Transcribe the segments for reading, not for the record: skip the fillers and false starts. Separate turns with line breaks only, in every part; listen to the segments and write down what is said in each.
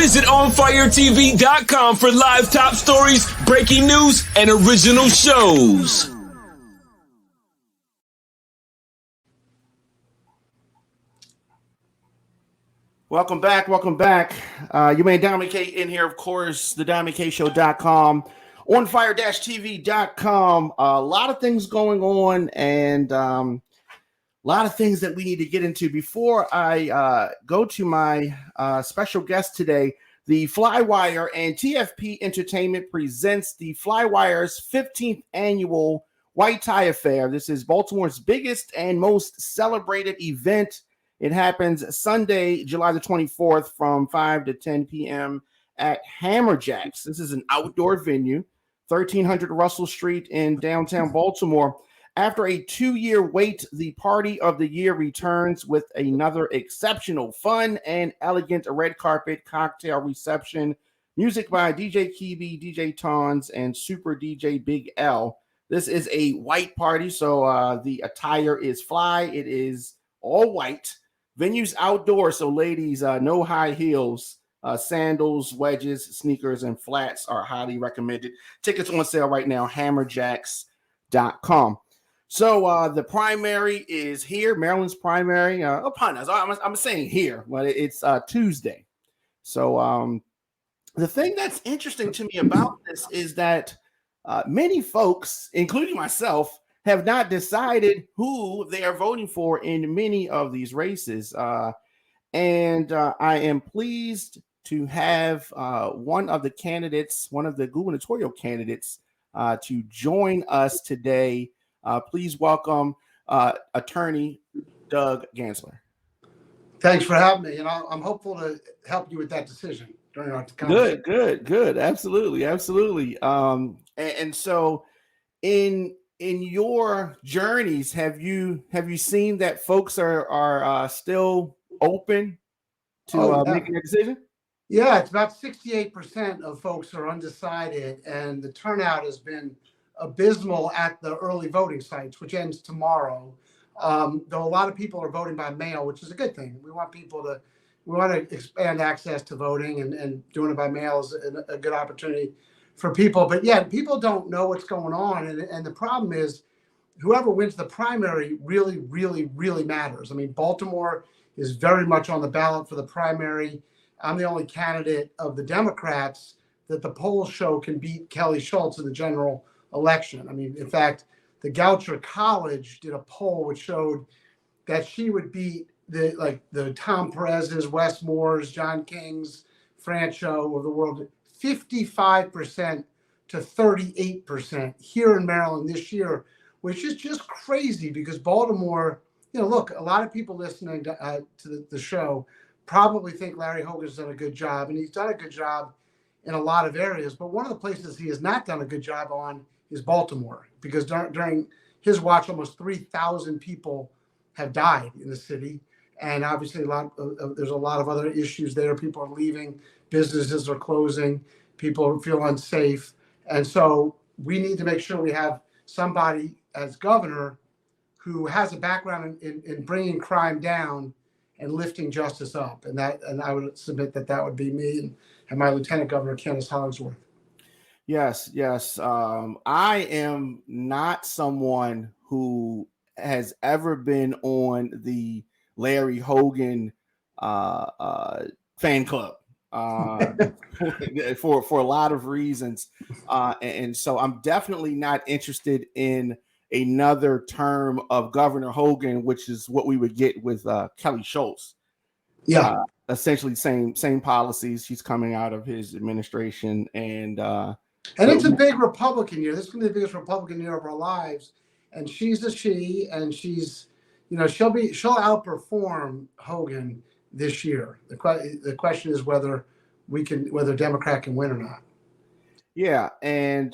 Visit OnFireTV.com for live top stories, breaking news, and original shows.
Welcome back. You may Dominic K in here, of course, the DominiCShow.com, OnFire-TV.com. A lot of things going on, and a lot of things that we need to get into. Before I go to my special guest today, the Flywire and TFP Entertainment presents the Flywire's 15th annual White Tie Affair. This is Baltimore's biggest and most celebrated event. It happens Sunday, July the 24th from 5 to 10 p.m. at Hammerjacks. This is an outdoor venue, 1300 Russell Street in downtown Baltimore. After a 2-year wait, the party of the year returns with another exceptional, fun, and elegant red carpet cocktail reception. Music by DJ Kibi, DJ Tons, and Super DJ Big L. This is a white party, so the attire is fly. It is all white. Venue's outdoors, so ladies, no high heels. Sandals, wedges, sneakers, and flats are highly recommended. Tickets on sale right now, hammerjacks.com. So the primary is here, Maryland's primary upon us. I'm saying here, but it's Tuesday. So the thing that's interesting to me about this is that many folks, including myself, have not decided who they are voting for in many of these races. And I am pleased to have one of the candidates, one of the gubernatorial candidates, to join us today. Please welcome Attorney Doug Gansler.
Thanks for having me. I'm hopeful to help you with that decision during our conversation.
Good. Absolutely. And so in your journeys, have you seen that folks are still open to making a decision?
Yeah, it's about 68% of folks are undecided, and the turnout has been abysmal at the early voting sites, which ends tomorrow. Though a lot of people are voting by mail, which is a good thing. We want to expand access to voting, and doing it by mail is a good opportunity for people. But yeah, people don't know what's going on. And the problem is whoever wins the primary really, really, really matters. I mean, Baltimore is very much on the ballot for the primary. I'm the only candidate of the Democrats that the polls show can beat Kelly Schultz in the general election. I mean, in fact, the Goucher College did a poll which showed that she would beat the Tom Perez's, Wes Moore's, John King's, Francho of the world, 55% to 38% here in Maryland this year, which is just crazy because Baltimore, look, a lot of people listening to the show probably think Larry Hogan's done a good job, and he's done a good job in a lot of areas. But one of the places he has not done a good job on is Baltimore, because during his watch, almost 3,000 people have died in the city. And obviously there's a lot of other issues there. People are leaving, businesses are closing, people feel unsafe. And so we need to make sure we have somebody as governor who has a background in bringing crime down and lifting justice up. And I would submit that would be me and my Lieutenant Governor, Candace Hollingsworth.
Yes. I am not someone who has ever been on the Larry Hogan fan club for a lot of reasons. And so I'm definitely not interested in another term of Governor Hogan, which is what we would get with Kelly Schultz.
Yeah.
Essentially same policies. She's coming out of his administration, and
it's a big Republican year. This is going to be the biggest Republican year of our lives. And she's a she, and she's, she'll outperform Hogan this year. The question is whether Democrat can win or not.
Yeah, and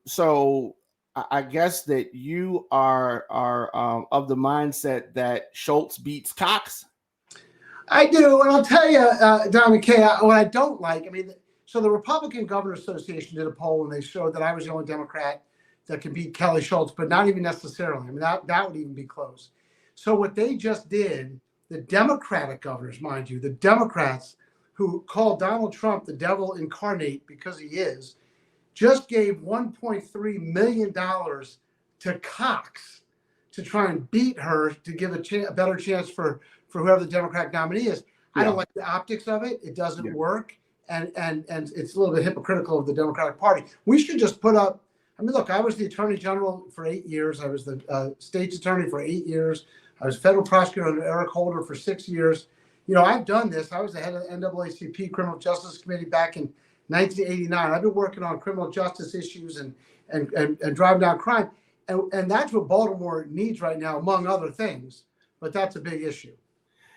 so I guess that you are of the mindset that Schultz beats Cox.
I do, and I'll tell you, Dominic K, what I don't like. I mean, so the Republican Governors Association did a poll, and they showed that I was the only Democrat that can beat Kelly Schultz, but not even necessarily. I mean, that would even be close. So what they just did, the Democratic governors, mind you, the Democrats who called Donald Trump the devil incarnate because he is, just gave $1.3 million to Cox to try and beat her to give a better chance for whoever the Democratic nominee is. I don't like the optics of it. It doesn't work. And it's a little bit hypocritical of the Democratic Party. We should just put up, I mean, look, I was the Attorney General for 8 years. I was the state's attorney for 8 years. I was federal prosecutor under Eric Holder for 6 years. You know, I've done this. I was the head of the NAACP Criminal Justice Committee back in 1989. I've been working on criminal justice issues and driving down crime. And that's what Baltimore needs right now, among other things. But that's a big issue.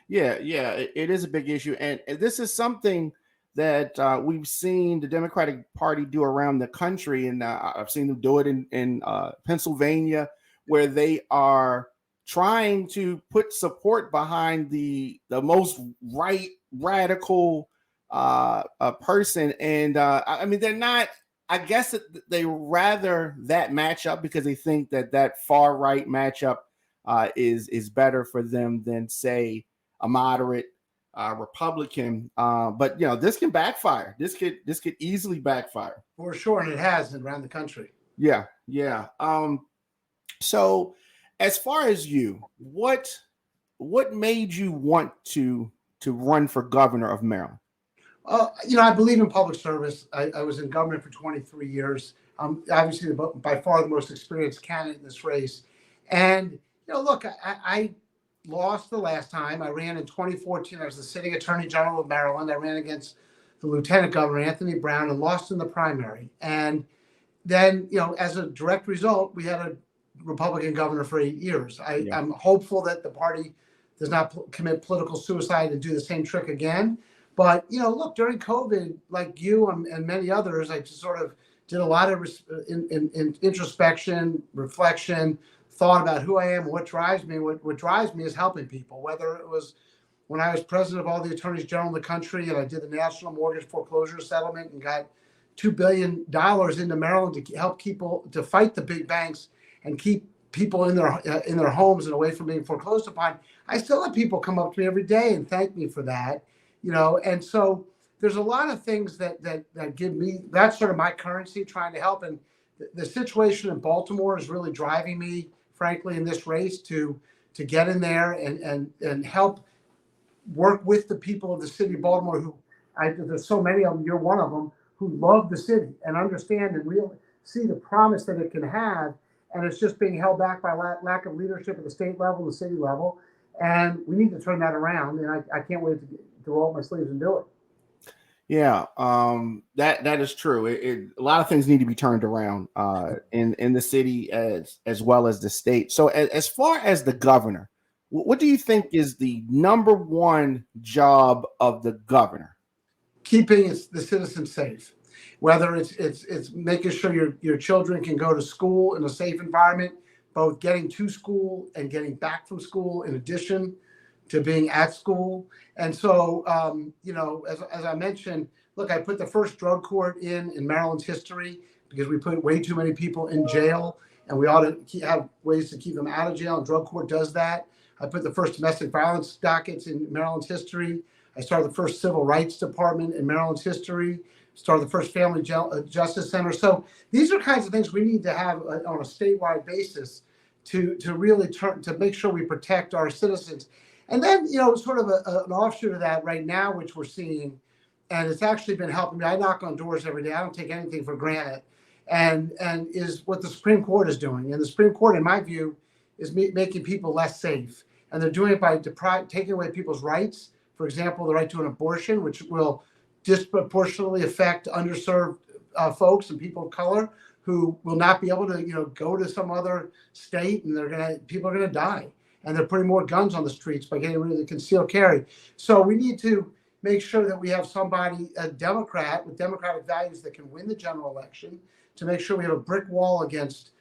Yeah, it is a big issue. And this is something that we've seen the Democratic Party do around the country. And I've seen them do it in Pennsylvania, where they are trying to put support behind the most radical person. And I mean, they're not, I guess they rather that matchup because they think that far right matchup is better for them than, say, a moderate Republican. But you know, this can backfire. This could easily backfire.
For sure, and it has around the country.
Yeah. So as far as you, what made you want to run for governor of Maryland?
You know, I believe in public service. I was in government for 23 years. I'm obviously by far the most experienced candidate in this race. And, you know, look, I lost the last time. I ran in 2014. I was the sitting Attorney General of Maryland. I ran against the Lieutenant Governor, Anthony Brown, and lost in the primary. And then, you know, as a direct result, we had a Republican governor for 8 years. I'm hopeful that the party does not commit political suicide and do the same trick again. But, you know, look, during COVID, like you and many others, I just sort of did a lot of in introspection, reflection, thought about who I am, what drives me. What drives me is helping people, whether it was when I was president of all the attorneys general in the country and I did the national mortgage foreclosure settlement and got $2 billion into Maryland to help people to fight the big banks and keep people in their homes and away from being foreclosed upon. I still have people come up to me every day and thank me for that. You know, and so there's a lot of things that give me, that's sort of my currency, trying to help. And the situation in Baltimore is really driving me, frankly, in this race to get in there and help work with the people of the city of Baltimore who, there's so many of them, you're one of them, who love the city and understand and really see the promise that it can have. And it's just being held back by lack of leadership at the state level, the city level. And we need to turn that around. And I can't wait to roll up my sleeves and do it.
Yeah, that is true. A lot of things need to be turned around in the city as well as the state. So as far as the governor, what do you think is the number one job of the governor?
Keeping the citizens safe. Whether it's making sure your children can go to school in a safe environment, both getting to school and getting back from school, in addition to being at school. And so, you know, as I mentioned, look, I put the first drug court in Maryland's history because we put way too many people in jail, and we ought to have ways to keep them out of jail, and drug court does that. I put the first domestic violence dockets in Maryland's history. I started the first civil rights department in Maryland's history. Started the first family justice center. So these are kinds of things we need to have on a statewide basis to really to make sure we protect our citizens. And then, you know, sort of an offshoot of that right now, which we're seeing, and it's actually been helping me. I knock on doors every day. I don't take anything for granted. And is what the Supreme Court is doing. And the Supreme Court, in my view, is making people less safe. And they're doing it by taking away people's rights. For example, the right to an abortion, which will disproportionately affect underserved folks and people of color who will not be able to, you know, go to some other state, and people are gonna die. And they're putting more guns on the streets by getting rid of the concealed carry. So we need to make sure that we have somebody, a Democrat with democratic values, that can win the general election, to make sure we have a brick wall against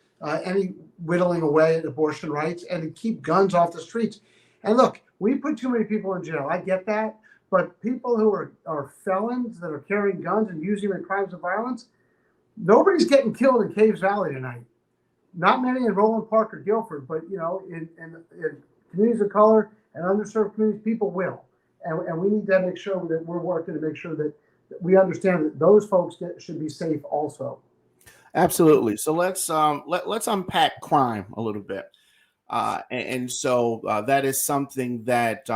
any whittling away at abortion rights, and to keep guns off the streets. And look, we put too many people in jail. I get that. But people who are felons that are carrying guns and using them in crimes of violence, nobody's getting killed in Caves Valley tonight. Not many in Roland Park or Guilford, but, you know, in communities of color and underserved communities, people will. and we need to make sure that we're working to make sure that we understand that those folks should be safe also.
Absolutely. So let's unpack crime a little bit. So that is something that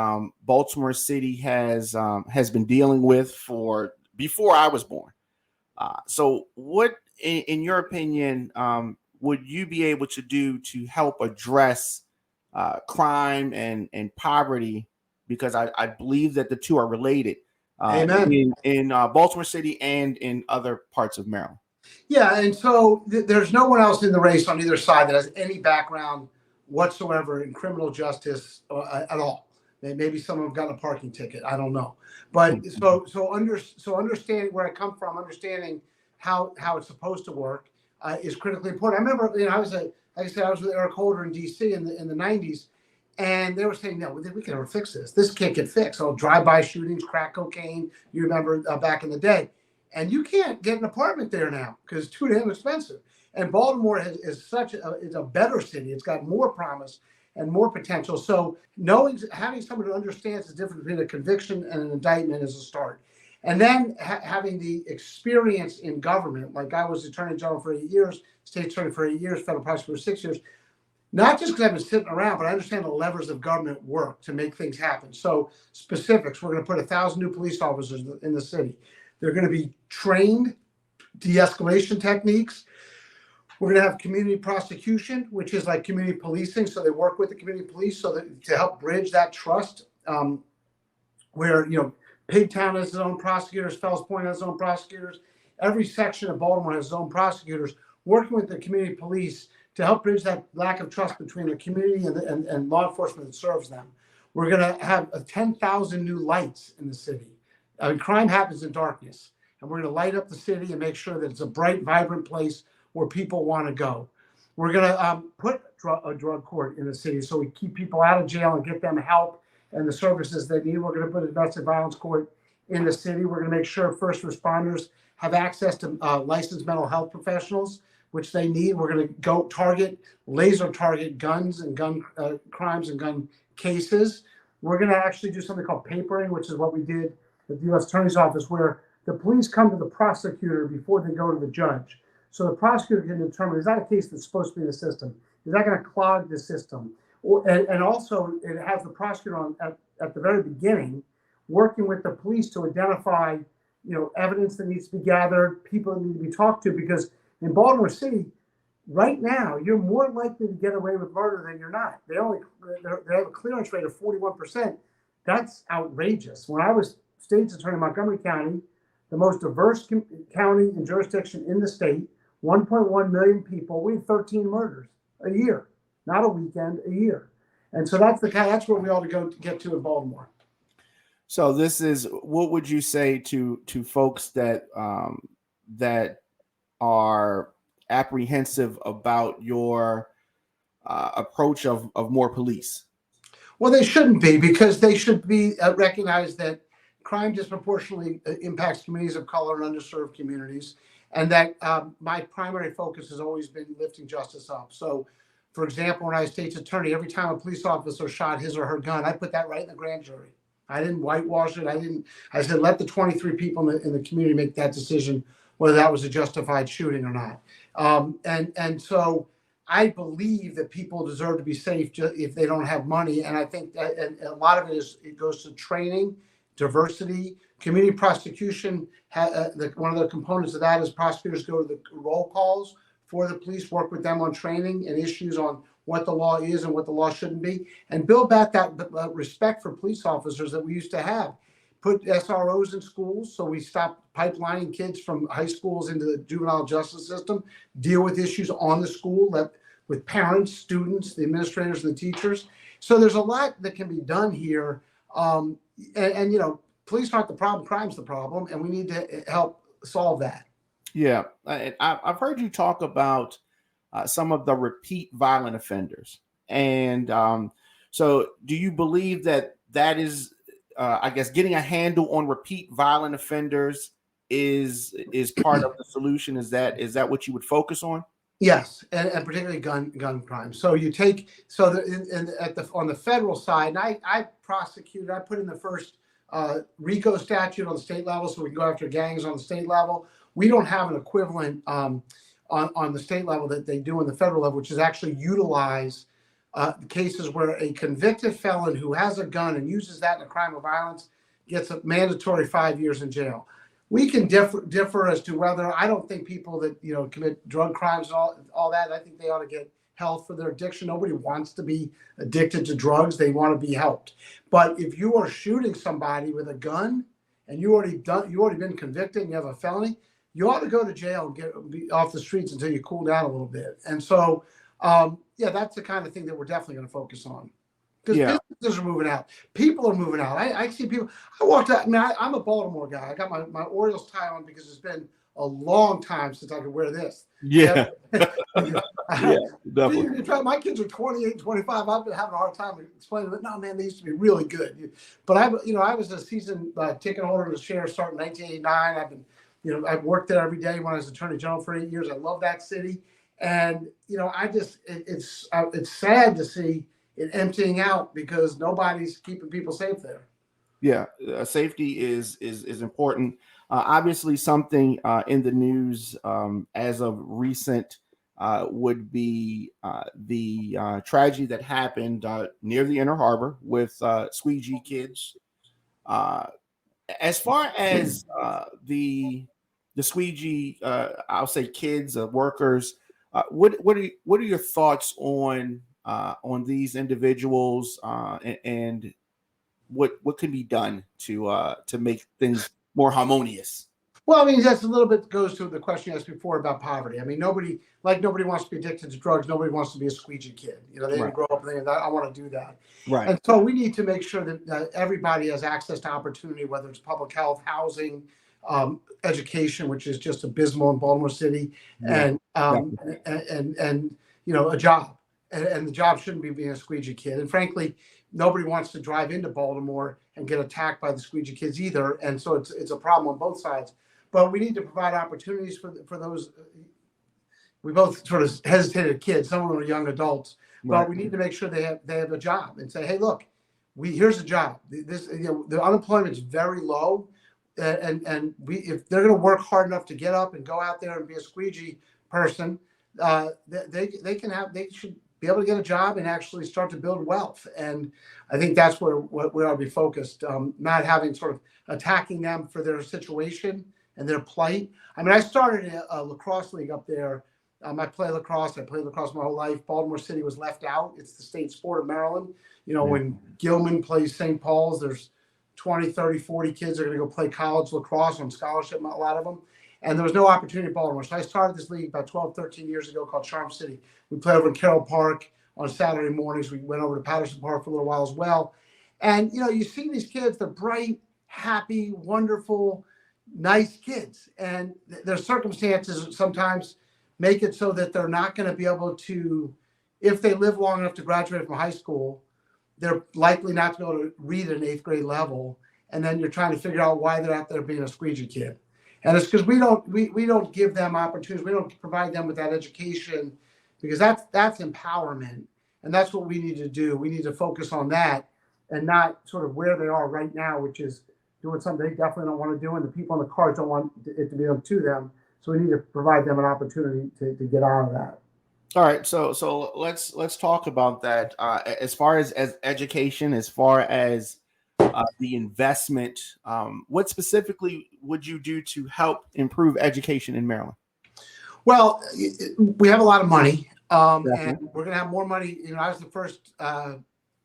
Baltimore City has been dealing with for before I was born. So what, in your opinion, would you be able to do to help address crime and poverty? Because I believe that the two are related in Baltimore City and in other parts of Maryland.
Yeah, and so there's no one else in the race on either side that has any background whatsoever in criminal justice at all. Maybe some have gotten a parking ticket. I don't know, but so understanding where I come from, understanding how it's supposed to work is critically important. I remember, I was with Eric Holder in D.C. in the 90s, and they were saying, no, we can never fix this. This can't get fixed. Oh, drive-by shootings, crack cocaine. You remember back in the day. And you can't get an apartment there now because it's too damn expensive. And Baltimore is a better city. It's got more promise and more potential. So having someone who understands the difference between a conviction and an indictment is a start. And then having the experience in government, like I was Attorney General for 8 years, State Attorney for 8 years, Federal Prosecutor for 6 years. Not just because I've been sitting around, but I understand the levers of government work to make things happen. So specifics, we're going to put 1,000 new police officers in the city. They're going to be trained de-escalation techniques. We're going to have community prosecution, which is like community policing. So they work with the community police to help bridge that trust where, Pigtown has its own prosecutors, Fells Point has its own prosecutors. Every section of Baltimore has its own prosecutors working with the community police to help bridge that lack of trust between the community and law enforcement that serves them. We're going to have 10,000 new lights in the city. Crime happens in darkness, and we're going to light up the city and make sure that it's a bright, vibrant place where people want to go. We're going to put a drug court in the city so we keep people out of jail and get them help and the services they need. We're going to put a domestic violence court in the city. We're going to make sure first responders have access to licensed mental health professionals, which they need. We're going to laser target guns and gun crimes and gun cases. We're going to actually do something called papering, which is what we did at the U.S. Attorney's Office, where the police come to the prosecutor before they go to the judge. So the prosecutor can determine, is that a case that's supposed to be in the system? Is that going to clog the system? And also, it has the prosecutor at the very beginning working with the police to identify, evidence that needs to be gathered, people that need to be talked to, because in Baltimore City, right now, you're more likely to get away with murder than you're not. They have a clearance rate of 41%. That's outrageous. When I was State's Attorney in Montgomery County, the most diverse county and jurisdiction in the state, 1.1 million people, we had 13 murders a year, not a weekend, a year. And so that's where we ought to go to get to in Baltimore.
So what would you say to folks that are apprehensive about your approach of more police? Well,
they shouldn't be, because they should be recognize that crime disproportionately impacts communities of color and underserved communities, and that my primary focus has always been lifting justice up. So, for example, when I was State's Attorney, every time a police officer shot his or her gun, I put that right in the grand jury. I didn't whitewash it. I said, let the 23 people in the community make that decision, whether that was a justified shooting or not. And so I believe that people deserve to be safe if they don't have money. And I think that, and a lot of it goes to training, diversity, community prosecution. One of the components of that is prosecutors go to the roll calls for the police, work with them on training and issues on what the law is and what the law shouldn't be, and build back that respect for police officers that we used to have. Put SROs in schools so we stop pipelining kids from high schools into the juvenile justice system, deal with issues on the school with parents, students, the administrators, and the teachers. So there's a lot that can be done here. Police aren't the problem, crime's the problem, and we need to help solve that.
Yeah, I've heard you talk about some of the repeat violent offenders. And so do you believe that is, getting a handle on repeat violent offenders is part of the solution? Is that what you would focus on?
Yes, and particularly gun crime. So you take on the federal side, and I prosecuted. I put in the first RICO statute on the state level, so we can go after gangs on the state level. We don't have an equivalent on the state level that they do on the federal level, which is actually utilize cases where a convicted felon who has a gun and uses that in a crime of violence gets a mandatory 5 years in jail. We can differ as to whether, I don't think people that, you know, commit drug crimes and all that, I think they ought to get help for their addiction. Nobody wants to be addicted to drugs. They want to be helped. But if you are shooting somebody with a gun and you already been convicted and you have a felony, you ought to go to jail and be off the streets until you cool down a little bit. And so, yeah, that's the kind of thing that we're definitely going to focus on. Because businesses are moving out. People are moving out. I see people. I walked out. I mean, I'm a Baltimore guy. I got my Orioles tie on because it's been a long time since I could wear this.
Yeah. Yeah, definitely.
My kids are 28, 25. I've been having a hard time explaining that. No, man, they used to be really good. But I was a season ticket holder of the Sheriff starting in 1989. I've worked there every day when I was Attorney General for 8 years. I love that city. And, it's sad to see it emptying out because nobody's keeping people safe there.
Yeah, safety is important. Obviously, something in the news as of recent would be the tragedy that happened near the Inner Harbor with squeegee kids. As far as the squeegee, I'll say kids, workers. What are your thoughts on these individuals and what can be done to make things more harmonious?
Well, I mean, that's a little bit goes to the question you asked before about poverty. I mean, nobody wants to be addicted to drugs. Nobody wants to be a squeegee kid. They didn't grow up thinking that I want to do that.
Right.
And so we need to make sure that everybody has access to opportunity, whether it's public health, housing, education, which is just abysmal in Baltimore City, and a job. And the job shouldn't be being a squeegee kid. And frankly, nobody wants to drive into Baltimore and get attacked by the squeegee kids either. And so it's a problem on both sides. But we need to provide opportunities for those. We both sort of hesitated kids. Some of them are young adults.
Right.
But we need to make sure they have a job and say, hey, look, here's a job. The unemployment is very low. And if they're going to work hard enough to get up and go out there and be a squeegee person, they should be able to get a job and actually start to build wealth. And I think that's where we ought to be focused, not having sort of attacking them for their situation and their plight. I mean, I started a lacrosse league up there. I play lacrosse. I played lacrosse my whole life. Baltimore City was left out. It's the state sport of Maryland. When Gilman plays St. Paul's, there's 20, 30, 40 kids are going to go play college lacrosse on scholarship, a lot of them. And there was no opportunity in Baltimore. So I started this league about 12, 13 years ago called Charm City. We play over in Carroll Park on Saturday mornings. We went over to Patterson Park for a little while as well. And, you see these kids, they're bright, happy, wonderful, nice kids. And their circumstances sometimes make it so that they're not going to be able to, if they live long enough to graduate from high school, they're likely not to be able to read at an 8th grade level. And then you're trying to figure out why they're out there being a squeegee kid. And it's because we don't give them opportunities. We don't provide them with that education because that's empowerment. And that's what we need to do. We need to focus on that and not sort of where they are right now, which is doing something they definitely don't want to do. And the people on the cards don't want it to be up to them. So we need to provide them an opportunity to get out of that.
All right. So let's talk about that. As far as education, as far as the investment, what specifically would you do to help improve education in Maryland?
Well, we have a lot of money, and we're going to have more money. I was the first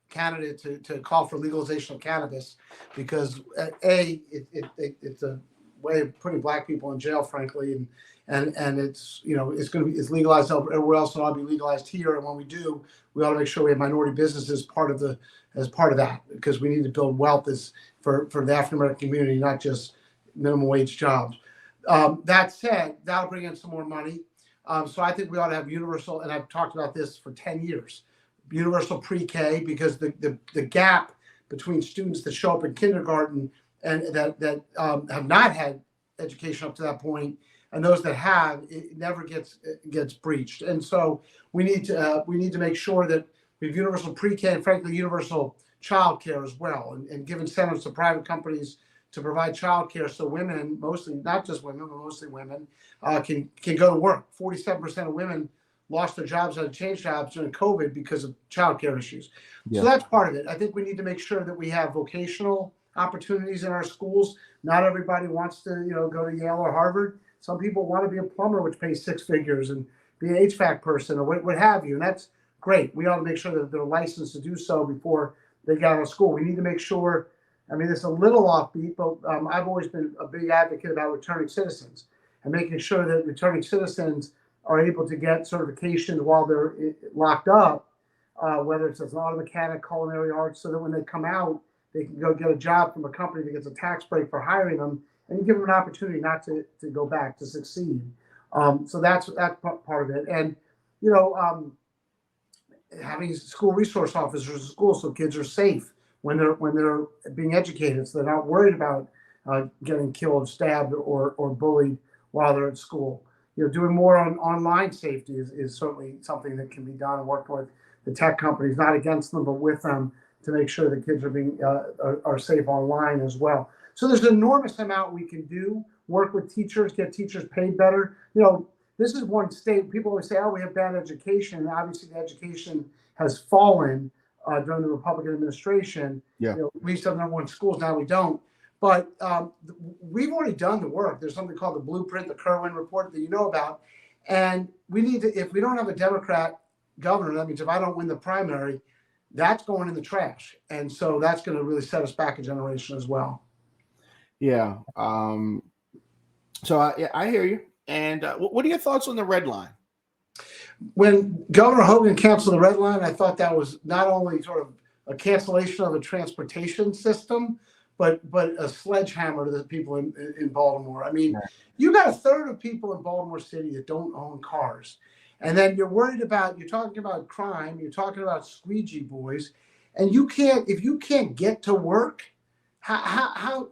candidate to call for legalization of cannabis because it's a way of putting Black people in jail, frankly, and it's it's legalized everywhere else, and it'll be legalized here. And when we do, we ought to make sure we have minority businesses as part of that, because we need to build wealth for the African American community, not just minimum wage jobs. That said, that'll bring in some more money. So I think we ought to have universal, and I've talked about this for 10 years, universal pre-K, because the gap between students that show up in kindergarten and that have not had education up to that point, and those that have, it never gets breached. And so we need to make sure that we have universal pre-K and frankly universal childcare as well, and give incentives to private companies to provide childcare so women, mostly not just women, but mostly women, can go to work. 47% of women lost their jobs, had to change jobs during COVID because of childcare issues.
Yeah.
So that's part of it. I think we need to make sure that we have vocational opportunities in our schools. Not everybody wants to, go to Yale or Harvard. Some people want to be a plumber, which pays six figures, and be an HVAC person or what have you. And that's great. We ought to make sure that they're licensed to do so before they get out of school. We need to make sure, it's a little offbeat, but I've always been a big advocate about returning citizens and making sure that returning citizens are able to get certifications while they're locked up, whether it's as an auto mechanic, culinary arts, so that when they come out, they can go get a job from a company that gets a tax break for hiring them, and you give them an opportunity not to go back, to succeed. So that's part of it. And, having school resource officers in school so kids are safe when they're being educated, so they're not worried about getting killed, stabbed, or bullied while they're at school. Doing more on online safety is certainly something that can be done, and working with the tech companies, not against them, but with them, to make sure that kids are being are safe online as well. So there's an enormous amount we can do. Work with teachers, get teachers paid better. This is one state, people always say, oh, we have bad education. And obviously, the education has fallen during the Republican administration.
Yeah.
We used to have number one schools, now we don't. But we've already done the work. There's something called the Blueprint, the Kerwin report that you know about. And we need to, if we don't have a Democrat governor, that means if I don't win the primary, that's going in the trash. And so that's going to really set us back a generation as well.
Yeah. So I hear you. And what are your thoughts on the red line?
When Governor Hogan canceled the red line, I thought that was not only sort of a cancellation of a transportation system, but a sledgehammer to the people in Baltimore. You got a third of people in Baltimore City that don't own cars. And then you're talking about crime, you're talking about squeegee boys, and if you can't get to work, how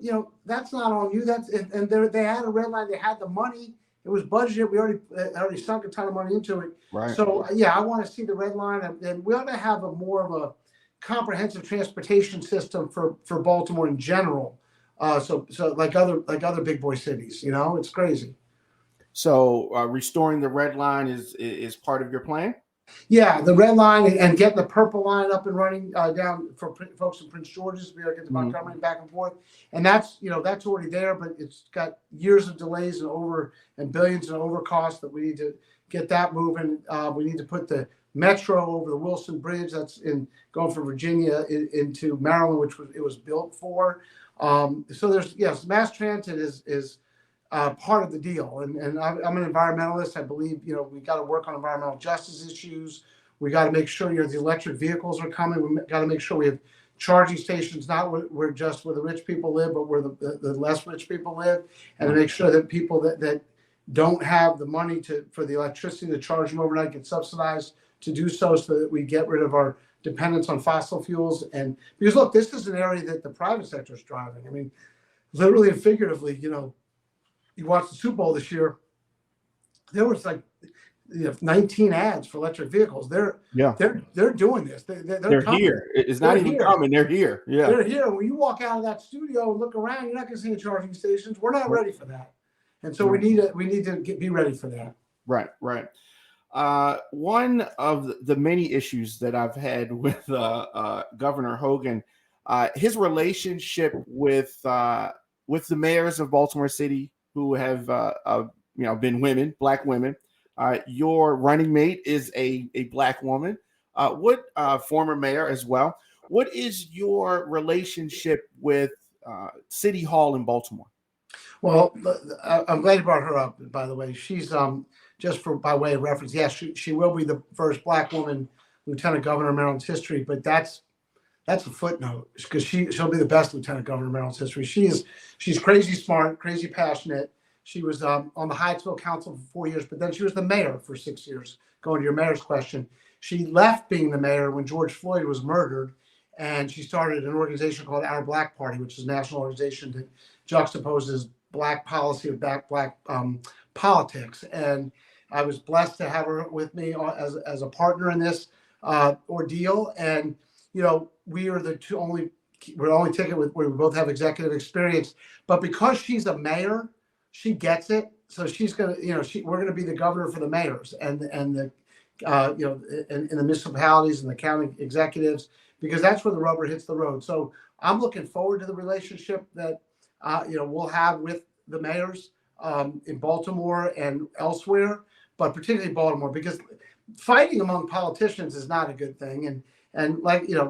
that's not on you. They had a red line, they had the money. It was budgeted. We already sunk a ton of money into it.
Right.
So I want to see the red line, and we ought to have more of a comprehensive transportation system for Baltimore in general. So like other big boy cities, it's crazy.
So restoring the red line is part of your plan?
Yeah, the red line and getting the purple line up and running down for folks in Prince George's. We got to get to Montgomery back and forth, and that's already there, but it's got years of delays and billions in overcost that we need to get that moving. We need to put the metro over the Wilson Bridge. That's going from Virginia into Maryland, which it was built for. So there's mass transit is part of the deal. And I'm an environmentalist. I believe, we got to work on environmental justice issues. We got to make sure, the electric vehicles are coming. We got to make sure we have charging stations, not where just where the rich people live, but where the less rich people live, and to make sure that people that don't have the money for the electricity to charge them overnight get subsidized to do so that we get rid of our dependence on fossil fuels. And because look, this is an area that the private sector is driving. Literally and figuratively, you watch the Super Bowl this year, there was 19 ads for electric vehicles. They're doing this. They're
here. It's not even coming. They're here. Yeah.
They're here. When you walk out of that studio and look around, you're not going to see any charging stations. We're not ready for that. And so we need to be ready for that.
Right. One of the many issues that I've had with Governor Hogan, his relationship with the mayors of Baltimore City, who have been women, Black women. Your running mate is a Black woman. What former mayor as well. What is your relationship with City Hall in Baltimore?
Well, I'm glad you brought her up. By the way, she's just by way of reference. Yes, she will be the first Black woman lieutenant governor in Maryland's history, but that's a footnote, because she'll be the best lieutenant governor in Maryland's history. She's crazy smart, crazy passionate. She was on the Hyattsville Council for 4 years, but then she was the mayor for 6 years. Going to your mayor's question, she left being the mayor when George Floyd was murdered, and she started an organization called Our Black Party, which is a national organization that juxtaposes Black policy with Black politics. And I was blessed to have her with me as a partner in this ordeal. And we are we're the only ticket where we both have executive experience. But because she's a mayor, she gets it. So she's gonna, we're gonna be the governor for the mayors and the in the municipalities and the county executives, because that's where the rubber hits the road. So I'm looking forward to the relationship that we'll have with the mayors in Baltimore and elsewhere, but particularly Baltimore, because fighting among politicians is not a good thing. And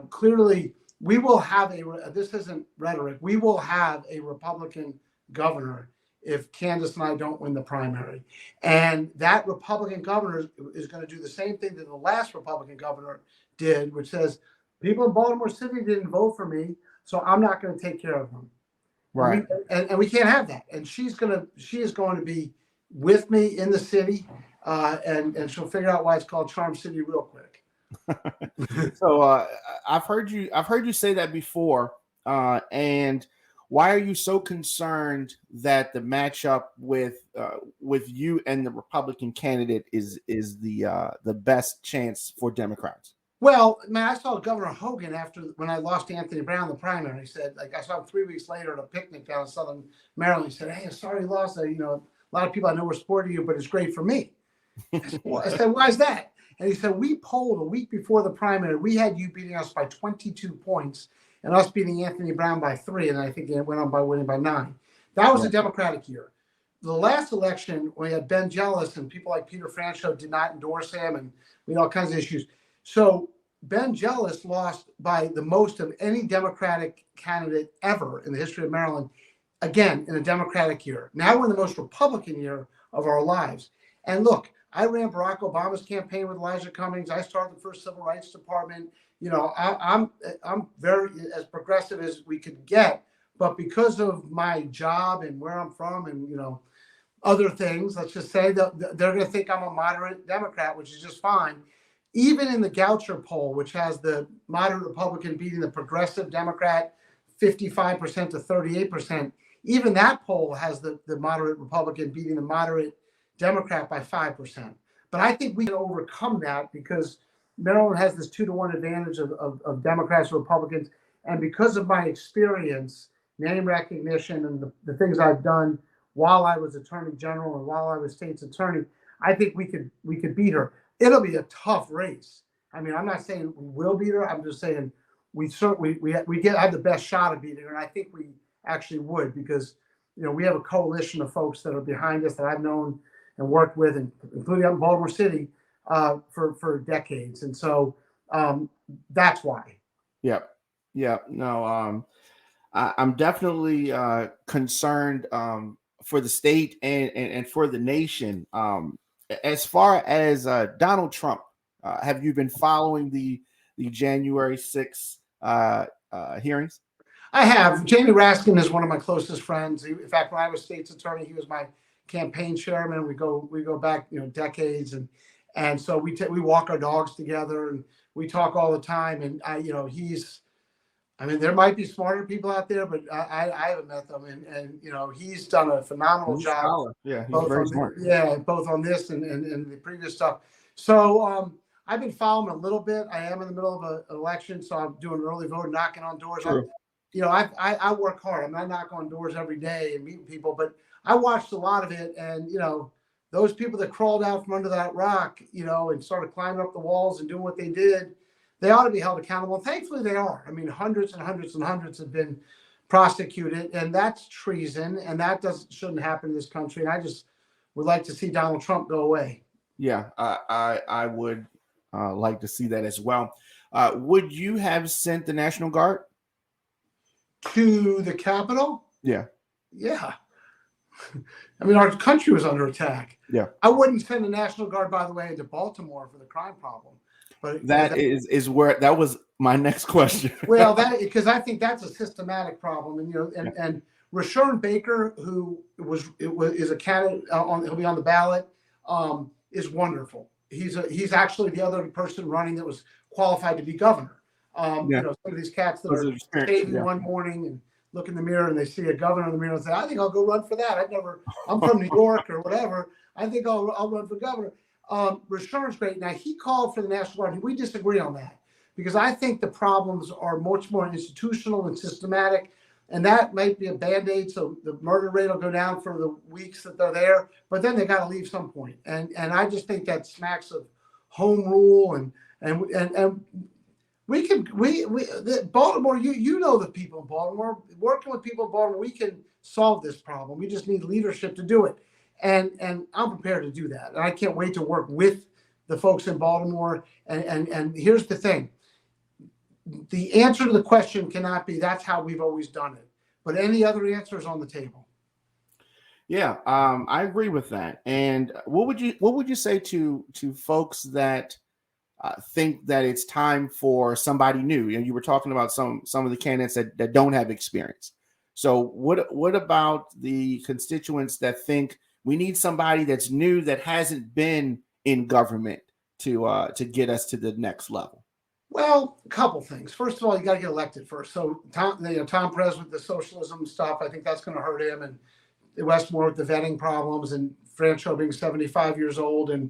clearly we will have this isn't rhetoric, we will have a Republican governor if Candace and I don't win the primary. And that Republican governor is going to do the same thing that the last Republican governor did, which says, people in Baltimore City didn't vote for me, so I'm not going to take care of them.
Right.
And we can't have that. And she is going to be with me in the city, and she'll figure out why it's called Charm City real quick.
So I've heard you say that before, and why are you so concerned that the matchup with you and the Republican candidate is the best chance for Democrats?
Well, man, I saw Governor Hogan when I lost Anthony Brown in the primary. He said, I saw him 3 weeks later at a picnic down in Southern Maryland. He said, "Hey, sorry you lost. A lot of people I know were supporting you, but it's great for me." I said, "Why is that?" And he said, "We polled a week before the primary. We had you beating us by 22 points and us beating Anthony Brown by 3. And I think it went on by winning by 9. That was a Democratic year. The last election, we had Ben Jealous and people like Peter Franchot did not endorse him, and we had all kinds of issues. So Ben Jealous lost by the most of any Democratic candidate ever in the history of Maryland, again, in a Democratic year. Now we're in the most Republican year of our lives. And look, I ran Barack Obama's campaign with Elijah Cummings. I started the first civil rights department. I'm very as progressive as we could get, but because of my job and where I'm from and, other things, let's just say that they're going to think I'm a moderate Democrat, which is just fine. Even in the Gansler poll, which has the moderate Republican beating the progressive Democrat 55% to 38%, even that poll has the moderate Republican beating the moderate Democrat by 5%. But I think we can overcome that because Maryland has this 2-to-1 advantage of Democrats and Republicans. And because of my experience, name recognition, and the things I've done while I was Attorney General and while I was state's attorney, I think we could beat her. It'll be a tough race. I mean, I'm not saying we will beat her. I'm just saying we have the best shot of beating her. And I think we actually would, because, we have a coalition of folks that are behind us that I've known and worked with, and including up in Baltimore City for decades. And so that's why.
Yeah. No, I'm definitely concerned for the state and for the nation. As far as Donald Trump, have you been following the January 6th hearings?
I have. Jamie Raskin is one of my closest friends. In fact, when I was state's attorney, he was my campaign chairman. We go back, decades, and so we walk our dogs together and we talk all the time. And there might be smarter people out there, but I haven't met them. And he's done a phenomenal job.
Yeah, he's very smart.
Both on this and the previous stuff. So I've been following a little bit. I am in the middle of an election, so I'm doing early vote, knocking on doors. I work hard. I'm not knocking on doors every day and meeting people, but I watched a lot of it. And, those people that crawled out from under that rock, and started climbing up the walls and doing what they did, they ought to be held accountable. And thankfully they are. I mean, hundreds and hundreds and hundreds have been prosecuted, and that's treason, and that shouldn't happen in this country. And I just would like to see Donald Trump go away.
Yeah, I would like to see that as well. Would you have sent the National Guard
to the Capitol?
Yeah.
I mean, our country was under attack.
Yeah.
I wouldn't send the National Guard, by the way, into Baltimore for the crime problem. But
that was my next question.
Well, because I think that's a systematic problem, and Rashawn Baker, who is a candidate he'll be on the ballot, is wonderful. He's actually the other person running that was qualified to be governor. Some of these cats that are shaving one morning and look in the mirror and they see a governor in the mirror and say, "I think I'll go run for that. I'm from New York or whatever. I think I'll run for governor." Rashawn's great. Now, he called for the National Guard. We disagree on that. because I think the problems are much more institutional and systematic. And that might be a Band-Aid, so the murder rate will go down for the weeks that they're there, but then they got to leave some point. And I just think that smacks of home rule and Baltimore, you know the people in Baltimore, working with people in Baltimore, we can solve this problem. We just need leadership to do it. And I'm prepared to do that. And I can't wait to work with the folks in Baltimore. And here's the thing. The answer to the question cannot be that's how we've always done it. But any other answer is on the table.
Yeah, I agree with that. And what would you say to folks that think that it's time for somebody new? And you were talking about some of the candidates that don't have experience. So what about the constituents that think we need somebody that's new, that hasn't been in government to get us to the next level?
Well, a couple things. First of all, you got to get elected first. So Tom Perez with the socialism stuff, I think that's going to hurt him, and Westmore with the vetting problems, and Francho being 75 years old and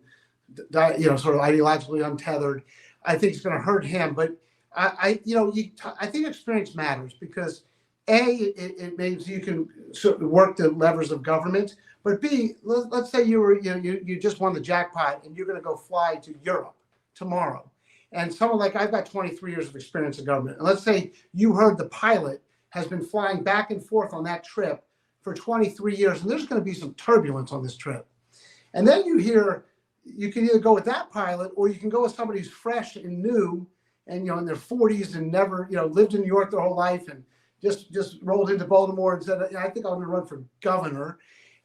sort of ideologically untethered. I think it's going to hurt him. But I think experience matters because it means you can sort of work the levers of government. But B, let's say you just won the jackpot and you're going to go fly to Europe tomorrow. And someone like I've got 23 years of experience in government. And let's say you heard the pilot has been flying back and forth on that trip for 23 years, and there's going to be some turbulence on this trip. And then you hear you can either go with that pilot or you can go with somebody who's fresh and new and in their 40s and never lived in New York their whole life and just rolled into Baltimore and said, I think I'm going to run for governor.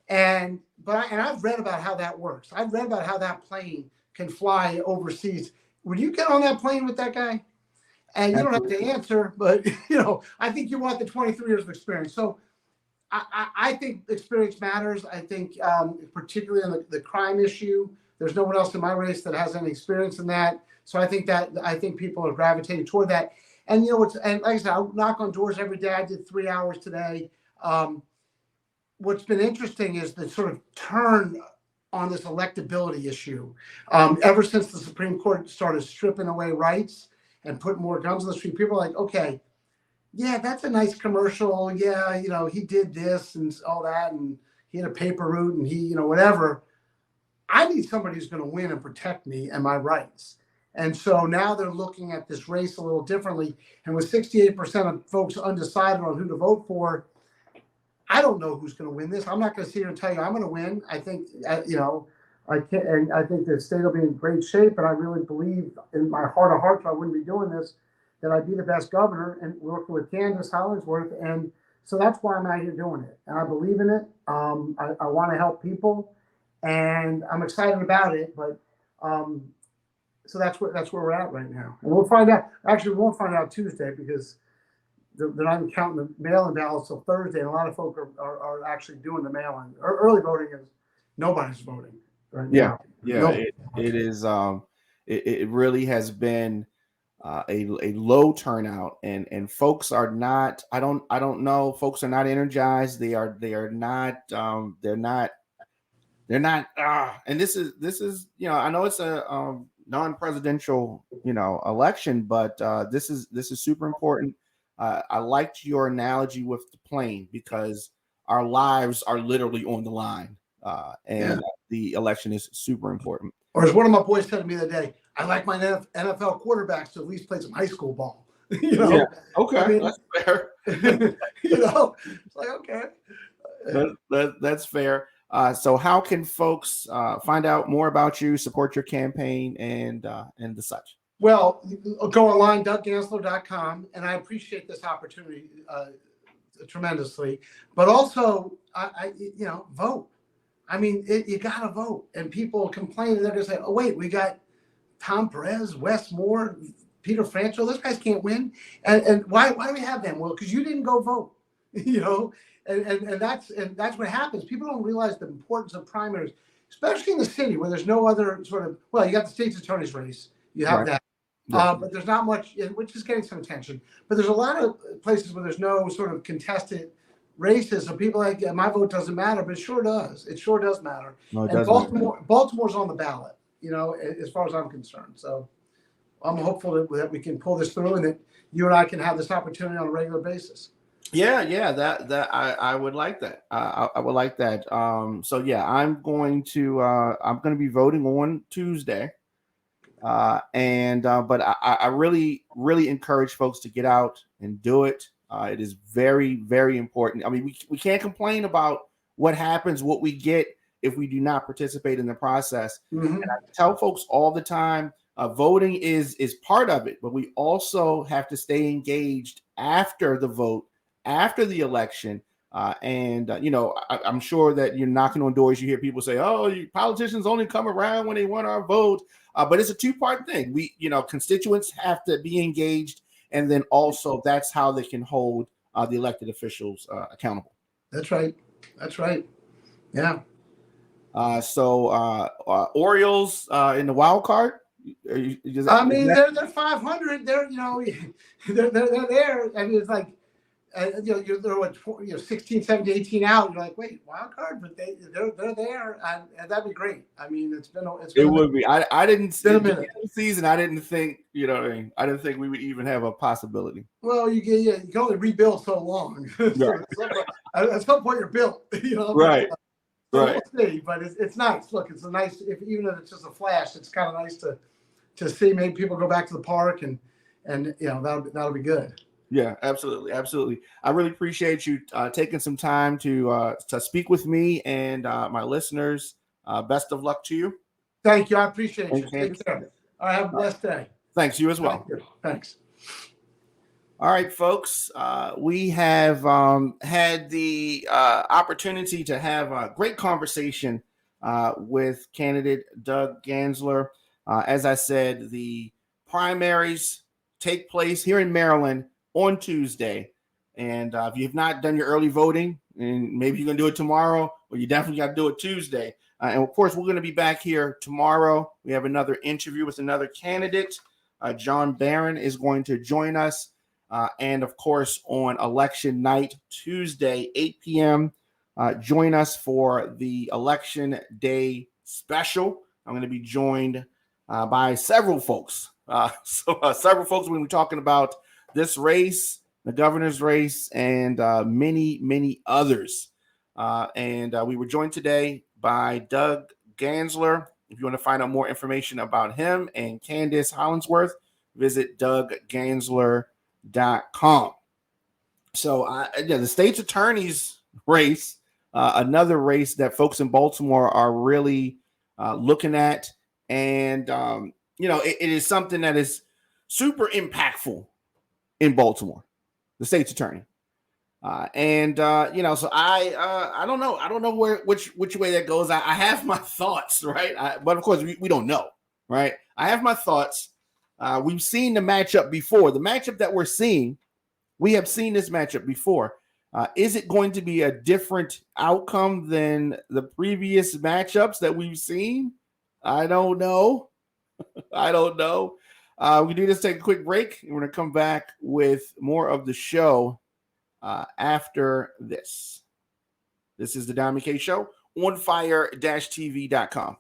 And I've read about how that works. I've read about how that plane can fly overseas. Would you get on that plane with that guy? And you don't have to answer, but I think you want the 23 years of experience. So I think experience matters. I think particularly on the crime issue, there's no one else in my race that has any experience in that. So I think people are gravitating toward that. And and like I said, I knock on doors every day. I did 3 hours today. What's been interesting is the sort of turn on this electability issue. Ever since the Supreme Court started stripping away rights and putting more guns on the street, people are like, okay, yeah, that's a nice commercial. Yeah, he did this and all that, and he had a paper route and he, whatever. I need somebody who's going to win and protect me and my rights. And so now they're looking at this race a little differently. And with 68% of folks undecided on who to vote for, I don't know who's going to win this. I'm not going to sit here and tell you I'm going to win. I think, I can't, and I think the state will be in great shape. And I really believe in my heart of hearts, I wouldn't be doing this, that I'd be the best governor and working with Candace Hollingsworth. And so that's why I'm out here doing it. And I believe in it. I want to help people and I'm excited about it. But so that's where we're at right now. And we'll find out. Actually, we won't find out Tuesday because they're not even counting the mail-in ballots till Thursday, and a lot of folk are actually doing the mail-in. Early voting is nobody's voting right now.
Yeah, it is. It really has been a low turnout, and folks are not. I don't know. Folks are not energized. They are not. They're not. And this is. I know it's a non-presidential election, but this is super important. I liked your analogy with the plane because our lives are literally on the line, and the election is super important.
Or as one of my boys said to me the other day, I like my NFL quarterbacks to at least play some high school ball.
Yeah. Okay, that's fair.
It's like, okay.
That's fair. So how can folks find out more about you, support your campaign, and the such?
Well, go online, DougGansler.com, and I appreciate this opportunity tremendously. But also, I vote. I mean, you got to vote. And people complain, and they're going to say, oh, wait, we got Tom Perez, Wes Moore, Peter Francho. Those guys can't win. And why do we have them? Well, because you didn't go vote, And that's what happens. People don't realize the importance of primaries, especially in the city where there's no other sort of, you got the state's attorney's race. You have that. But there's not much, which is getting some attention. But there's a lot of places where there's no sort of contested races. So people are like, my vote doesn't matter, but it sure does. It sure does matter. No, and Baltimore's on the ballot, as far as I'm concerned. So I'm hopeful that we can pull this through and that you and I can have this opportunity on a regular basis.
Yeah, that I would like that. I would like that. So yeah, I'm going to be voting on Tuesday. But I really encourage folks to get out and do it. It is very, very important. I mean, we can't complain about what happens, what we get if we do not participate in the process.
Mm-hmm.
And I tell folks all the time, voting is part of it, but we also have to stay engaged after the vote, after the election. I'm sure that you're knocking on doors. You hear people say, "Oh, politicians only come around when they want our vote." But it's a two-part thing. Constituents have to be engaged, and then also that's how they can hold the elected officials accountable.
That's right. Yeah.
Orioles in the wild card.
They're 500. They're they're there. I mean, it's like they're what 16, 17, 18 out. You're like, wait, wild card, but they're there, and that'd be great. I mean, it
would be. I didn't see
the
season. I didn't think I didn't think we would even have a possibility.
Well, you can only rebuild so long.
Right.
At some point, you're built.
Right. Right.
We'll see, but it's nice. Look, it's a nice. Even if it's just a flash, it's kind of nice to see. Maybe people go back to the park and that'll be good.
Yeah, absolutely. I really appreciate you taking some time to speak with me and my listeners. Best of luck to you.
Thank you. I appreciate you. Take care. All right, have a blessed day.
Thanks. You as well.
Thanks.
All right, folks. We have had the opportunity to have a great conversation with candidate Doug Gansler. As I said, the primaries take place here in Maryland on Tuesday. And if you have not done your early voting, and maybe you're going to do it tomorrow, or you definitely got to do it Tuesday. And of course, we're going to be back here tomorrow. We have another interview with another candidate. John Barron is going to join us. And of course, on election night, Tuesday, 8 p.m., join us for the Election Day special. I'm going to be joined by several folks. Several folks, we're going to be talking about this race, the governor's race, and many, many others. We were joined today by Doug Gansler. If you want to find out more information about him and Candace Hollingsworth, visit DougGansler.com. So, the state's attorney's race, another race that folks in Baltimore are really looking at. And, it is something that is super impactful in Baltimore, the state's attorney. So I don't know. I don't know which way that goes. I have my thoughts, right? But of course we don't know, right? I have my thoughts. We've seen the matchup before. The matchup that we're seeing, we have seen this matchup before. Is it going to be a different outcome than the previous matchups that we've seen? I don't know. We do this, take a quick break. And we're going to come back with more of the show after this. This is the Don McKay Show on fire-tv.com.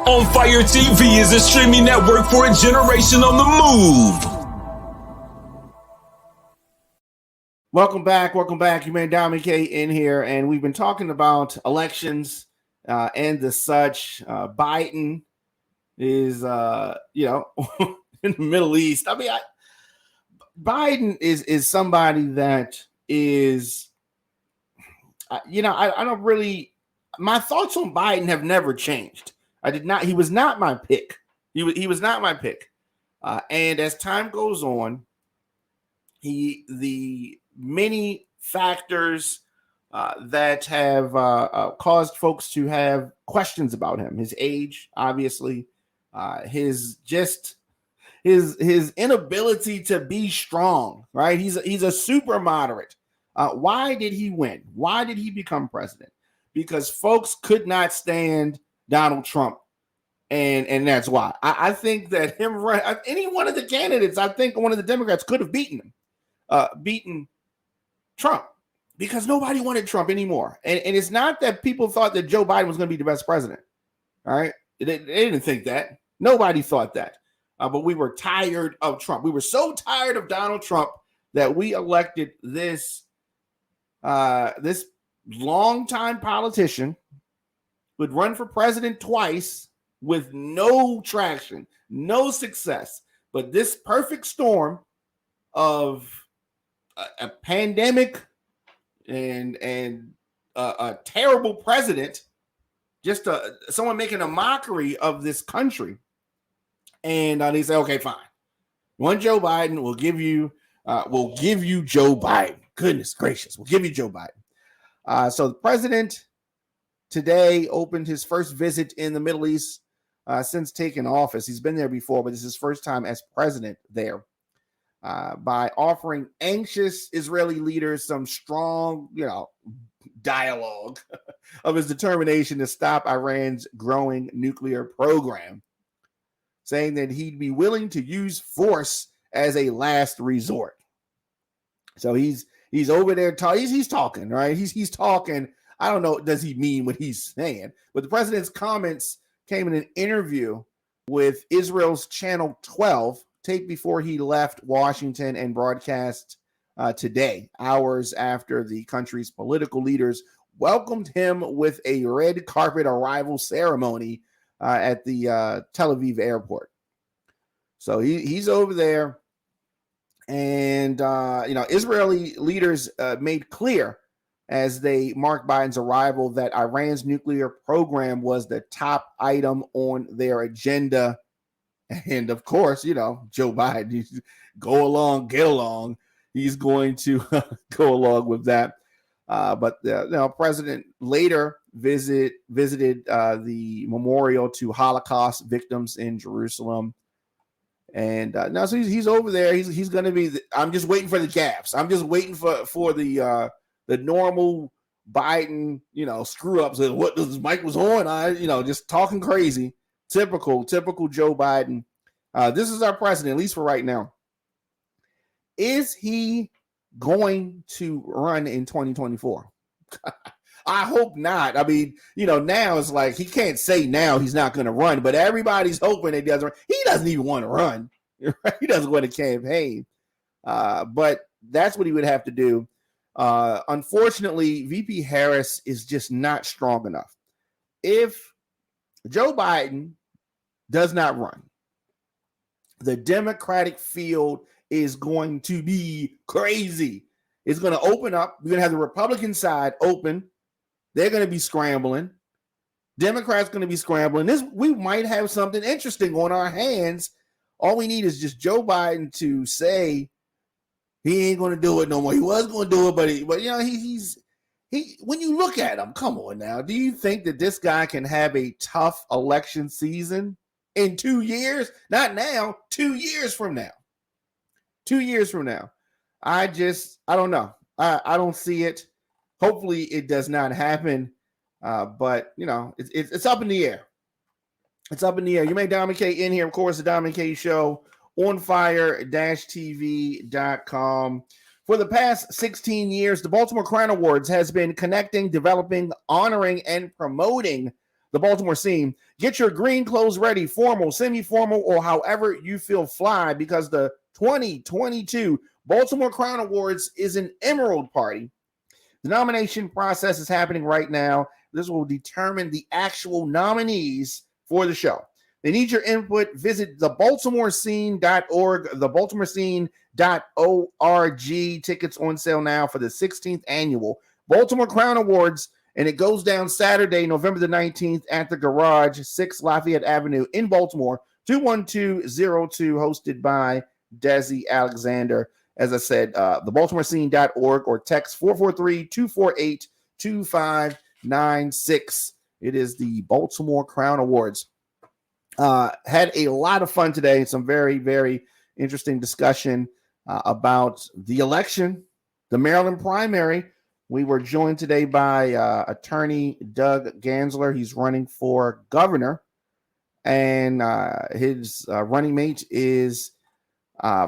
On Fire TV is a streaming network for a generation on the move.
Welcome back. You made Don McKay in here, and we've been talking about elections and the such. Biden is, in the Middle East. I mean, Biden is somebody that is, I don't really, my thoughts on Biden have never changed. He was not my pick. He was not my pick. And as time goes on, the many factors that have caused folks to have questions about him, his age, obviously, his inability to be strong, right? He's a super moderate. Why did he win? Why did he become president? Because folks could not stand Donald Trump. And that's why. I think that any one of the candidates, I think one of the Democrats could have beaten Trump, because nobody wanted Trump anymore. And it's not that people thought that Joe Biden was going to be the best president. All right. They didn't think that. Nobody thought that. But we were tired of Trump. We were so tired of Donald Trump that we elected this longtime politician would run for president twice with no traction, no success. But this perfect storm of a pandemic and a terrible president, just someone making a mockery of this country. And they say, okay, fine. One Joe Biden, we'll give you Joe Biden. Goodness gracious, we'll give you Joe Biden. So the president today opened his first visit in the Middle East since taking office. He's been there before, but this is his first time as president there. By offering anxious Israeli leaders some strong, dialogue of his determination to stop Iran's growing nuclear program, saying that he'd be willing to use force as a last resort. So he's over there he's talking, right? He's talking. I don't know, does he mean what he's saying? But the president's comments came in an interview with Israel's Channel 12, taped before he left Washington and broadcast today, hours after the country's political leaders welcomed him with a red carpet arrival ceremony at the Tel Aviv airport. So he's over there, and Israeli leaders made clear as they marked Biden's arrival that Iran's nuclear program was the top item on their agenda. And of course, Joe Biden, go along, get along. He's going to go along with that. But the president later visited the memorial to Holocaust victims in Jerusalem. And now, so he's over there. He's going to be. I'm just waiting for the gaps. I'm just waiting for the normal Biden, screw ups. What this mic was on? Just talking crazy. Typical Joe Biden. This is our president, at least for right now. Is he going to run in 2024? I hope not. I mean, now it's like he can't say now he's not going to run, but everybody's hoping he doesn't. He doesn't even want to run. He doesn't want to campaign. But that's what he would have to do. Unfortunately, VP Harris is just not strong enough. If Joe Biden does not run, the Democratic field is going to be crazy. It's going to open up. We're going to have the Republican side open. They're going to be scrambling. Democrats going to be scrambling. We might have something interesting on our hands. All we need is just Joe Biden to say he ain't going to do it no more. He was going to do it, but he's when you look at him, come on now. Do you think that this guy can have a tough election season in 2 years? Not now, 2 years from now. 2 years from now. I don't know. I don't see it. Hopefully it does not happen. But it's up in the air. It's up in the air. You may Diamond K in here, of course, the Diamond K Show on fire-tv.com. For the past 16 years, the Baltimore Crown Awards has been connecting, developing, honoring, and promoting the Baltimore scene. Get your green clothes ready, formal, semi-formal, or however you feel fly, because the 2022 Baltimore Crown Awards is an emerald party. The nomination process is happening right now. This will determine the actual nominees for the show. They need your input. Visit thebaltimorescene.org, thebaltimorescene.org. Tickets on sale now for the 16th annual Baltimore Crown Awards, and it goes down Saturday, November the 19th at the Garage, 6 Lafayette Avenue in Baltimore, 21202, hosted by Desi Alexander. As I said, thebaltimorescene.org, or text 443-248-2596. It is the Baltimore Crown Awards. Had a lot of fun today. Some very, very interesting discussion about the election, the Maryland primary. We were joined today by attorney Doug Gansler. He's running for governor, and his running mate is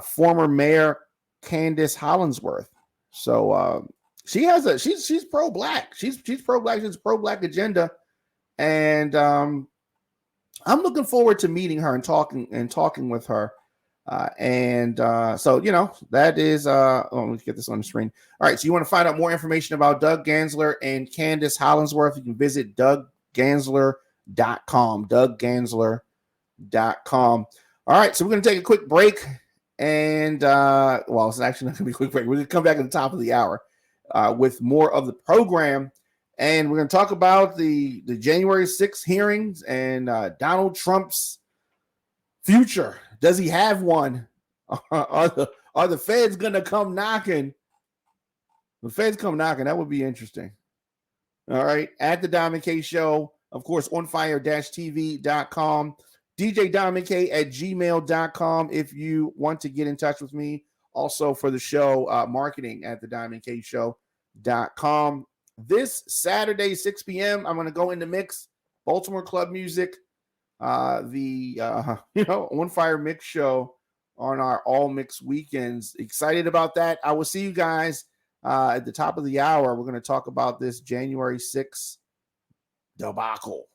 former Mayor Candace Hollingsworth. So she's pro-black. She's pro-black. She's a pro-black agenda. And I'm looking forward to meeting her and talking with her. So, that is, let me get this on the screen. All right. So you want to find out more information about Doug Gansler and Candace Hollingsworth, you can visit DougGansler.com, DougGansler.com. All right. So we're going to take a quick break and, it's actually not going to be a quick break. We're going to come back at the top of the hour, with more of the program. And we're going to talk about the January 6th hearings and, Donald Trump's future. Does he have one? Are the feds gonna come knocking? The feds come knocking. That would be interesting. All right. At the Diamond K Show, of course, onfire-tv.com. djdiamondk@gmail.com if you want to get in touch with me. Also for the show, marketing at the diamondkshow.com. This Saturday, 6 p.m., I'm going to go into mix Baltimore club music. On Fire Mix show on our all mix weekends. Excited about that. I will see you guys at the top of the hour. We're going to talk about this January 6th debacle.